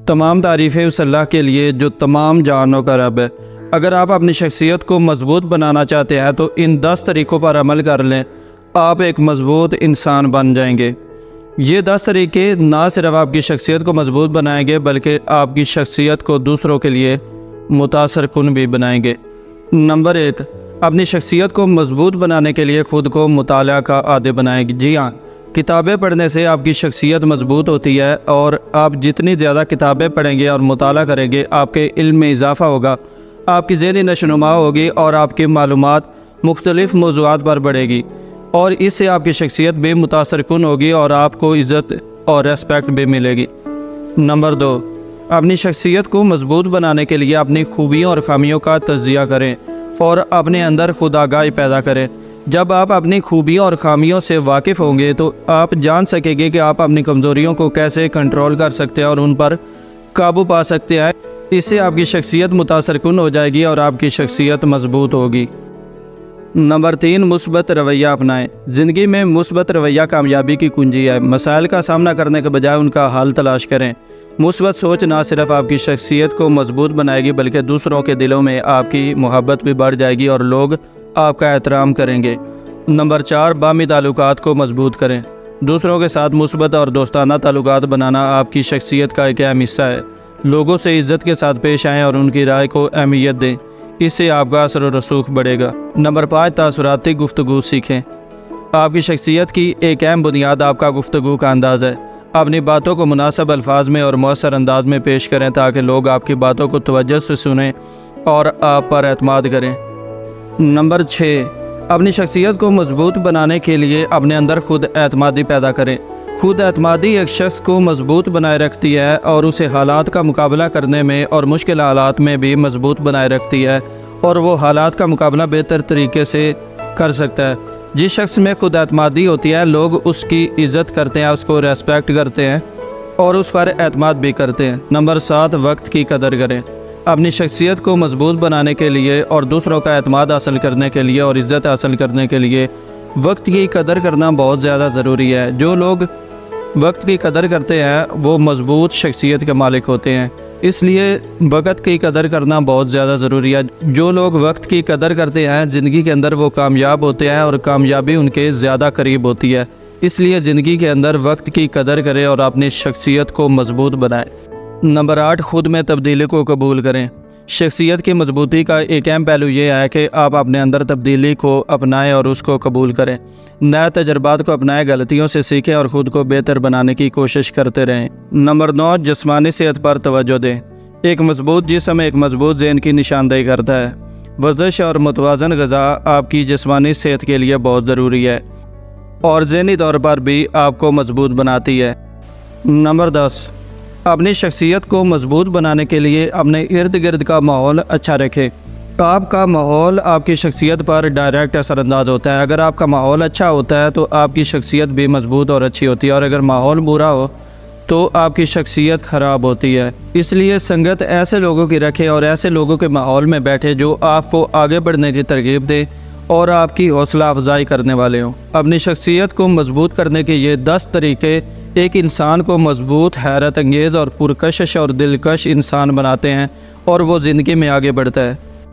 تمام تعریفیں اس اللہ کے لیے جو تمام جہانوں کا رب ہے۔ اگر آپ اپنی شخصیت کو مضبوط بنانا چاہتے ہیں تو ان 10 طریقوں پر عمل کر لیں، آپ ایک مضبوط انسان بن جائیں گے۔ یہ 10 طریقے نہ صرف آپ کی شخصیت کو مضبوط بنائیں گے بلکہ آپ کی شخصیت کو دوسروں کے لیے متاثر کن بھی بنائیں گے۔ نمبر 1، اپنی شخصیت کو مضبوط بنانے کے لیے خود کو مطالعہ کا عادی بنائیں گے۔ جی ہاں، کتابیں پڑھنے سے آپ کی شخصیت مضبوط ہوتی ہے، اور آپ جتنی زیادہ کتابیں پڑھیں گے اور مطالعہ کریں گے، آپ کے علم میں اضافہ ہوگا، آپ کی ذہنی نشوونما ہوگی اور آپ کی معلومات مختلف موضوعات پر بڑھے گی، اور اس سے آپ کی شخصیت بھی متاثر کن ہوگی اور آپ کو عزت اور ریسپیکٹ بھی ملے گی۔ نمبر 2، اپنی شخصیت کو مضبوط بنانے کے لیے اپنی خوبیوں اور خامیوں کا تجزیہ کریں اور اپنے اندر خود آگاہی پیدا کریں۔ جب آپ اپنی خوبیوں اور خامیوں سے واقف ہوں گے تو آپ جان سکیں گے کہ آپ اپنی کمزوریوں کو کیسے کنٹرول کر سکتے ہیں اور ان پر قابو پا سکتے ہیں۔ اس سے آپ کی شخصیت متاثر کن ہو جائے گی اور آپ کی شخصیت مضبوط ہوگی۔ نمبر 3، مثبت رویہ اپنائیں۔ زندگی میں مثبت رویہ کامیابی کی کنجی ہے۔ مسائل کا سامنا کرنے کے بجائے ان کا حل تلاش کریں۔ مثبت سوچ نہ صرف آپ کی شخصیت کو مضبوط بنائے گی بلکہ دوسروں کے دلوں میں آپ کی محبت بھی بڑھ جائے گی اور لوگ آپ کا احترام کریں گے۔ نمبر 4، باہمی تعلقات کو مضبوط کریں۔ دوسروں کے ساتھ مثبت اور دوستانہ تعلقات بنانا آپ کی شخصیت کا ایک اہم حصہ ہے۔ لوگوں سے عزت کے ساتھ پیش آئیں اور ان کی رائے کو اہمیت دیں، اس سے آپ کا اثر و رسوخ بڑھے گا۔ نمبر 5، تاثراتی گفتگو سیکھیں۔ آپ کی شخصیت کی ایک اہم بنیاد آپ کا گفتگو کا انداز ہے۔ اپنی باتوں کو مناسب الفاظ میں اور مؤثر انداز میں پیش کریں تاکہ لوگ آپ کی باتوں کو توجہ سے سنیں اور آپ پر اعتماد کریں۔ نمبر 6، اپنی شخصیت کو مضبوط بنانے کے لیے اپنے اندر خود اعتمادی پیدا کریں۔ خود اعتمادی ایک شخص کو مضبوط بنائے رکھتی ہے اور اسے حالات کا مقابلہ کرنے میں اور مشکل حالات میں بھی مضبوط بنائے رکھتی ہے، اور وہ حالات کا مقابلہ بہتر طریقے سے کر سکتا ہے۔ جس شخص میں خود اعتمادی ہوتی ہے، لوگ اس کی عزت کرتے ہیں، اس کو ریسپیکٹ کرتے ہیں اور اس پر اعتماد بھی کرتے ہیں۔ نمبر 7، وقت کی قدر کریں۔ اپنی شخصیت کو مضبوط بنانے کے لیے اور دوسروں کا اعتماد حاصل کرنے کے لیے اور عزت حاصل کرنے کے لیے وقت کی قدر کرنا بہت زیادہ ضروری ہے۔ جو لوگ وقت کی قدر کرتے ہیں وہ مضبوط شخصیت کے مالک ہوتے ہیں، اس لیے وقت کی قدر کرنا بہت زیادہ ضروری ہے۔ جو لوگ وقت کی قدر کرتے ہیں زندگی کے اندر وہ کامیاب ہوتے ہیں اور کامیابی ان کے زیادہ قریب ہوتی ہے۔ اس لیے زندگی کے اندر وقت کی قدر کریں اور اپنی شخصیت کو مضبوط بنائیں۔ نمبر 8، خود میں تبدیلی کو قبول کریں۔ شخصیت کی مضبوطی کا ایک اہم پہلو یہ ہے کہ آپ اپنے اندر تبدیلی کو اپنائیں اور اس کو قبول کریں۔ نئے تجربات کو اپنائیں، غلطیوں سے سیکھیں اور خود کو بہتر بنانے کی کوشش کرتے رہیں۔ نمبر 9، جسمانی صحت پر توجہ دیں۔ ایک مضبوط جسم ایک مضبوط ذہن کی نشاندہی کرتا ہے۔ ورزش اور متوازن غذا آپ کی جسمانی صحت کے لیے بہت ضروری ہے اور ذہنی طور پر بھی آپ کو مضبوط بناتی ہے۔ نمبر 10، اپنی شخصیت کو مضبوط بنانے کے لیے اپنے ارد گرد کا ماحول اچھا رکھیں۔ آپ کا ماحول آپ کی شخصیت پر ڈائریکٹ اثر انداز ہوتا ہے۔ اگر آپ کا ماحول اچھا ہوتا ہے تو آپ کی شخصیت بھی مضبوط اور اچھی ہوتی ہے، اور اگر ماحول برا ہو تو آپ کی شخصیت خراب ہوتی ہے۔ اس لیے سنگت ایسے لوگوں کی رکھیں اور ایسے لوگوں کے ماحول میں بیٹھے جو آپ کو آگے بڑھنے کی ترغیب دیں اور آپ کی حوصلہ افزائی کرنے والے ہوں۔ اپنی شخصیت کو مضبوط کرنے کے یہ 10 طریقے ایک انسان کو مضبوط، حیرت انگیز اور پرکشش اور دلکش انسان بناتے ہیں اور وہ زندگی میں آگے بڑھتا ہے۔